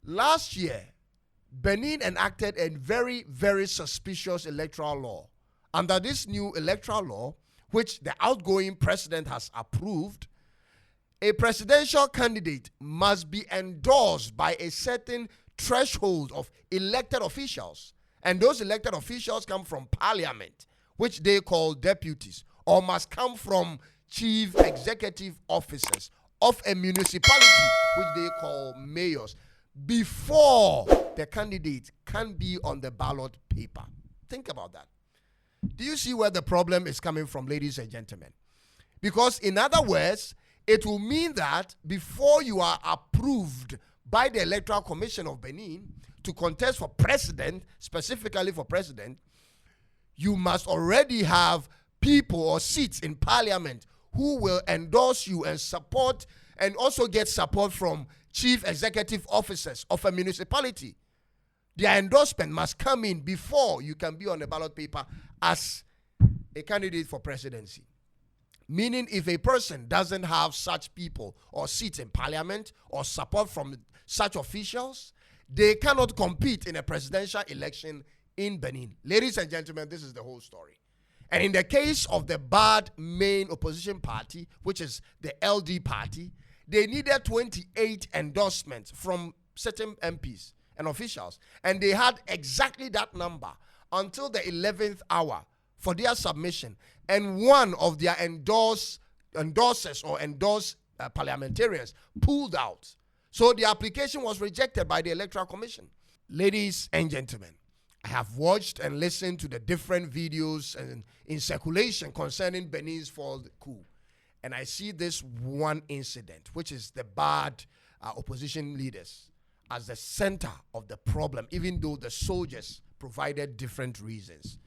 Last year, Benin enacted a very, very suspicious electoral law. Under this new electoral law, which the outgoing president has approved, a presidential candidate must be endorsed by a certain threshold of elected officials. And those elected officials come from parliament, which they call deputies, or must come from chief executive officers of a municipality, which they call mayors, before the candidate can be on the ballot paper. Think about that. Do you see where the problem is coming from, ladies and gentlemen? Because in other words, it will mean that before you are approved by the Electoral Commission of Benin to contest for president, specifically for president, you must already have people or seats in parliament who will endorse you and support, and also get support from chief executive officers of a municipality. Their endorsement must come in before you can be on the ballot paper as a candidate for presidency. Meaning, if a person doesn't have such people or seats in parliament or support from such officials, they cannot compete in a presidential election in Benin. Ladies and gentlemen, this is the whole story. And in the case of the bad main opposition party, which is the LD party, they needed 28 endorsements from certain MPs and officials. And they had exactly that number until the 11th hour for their submission. And one of their endorsers or endorsed parliamentarians pulled out. So the application was rejected by the Electoral Commission. Ladies and gentlemen, I have watched and listened to the different videos and in circulation concerning Benin's failed coup. And I see this one incident, which is the bad opposition leaders, as the center of the problem, even though the soldiers provided different reasons.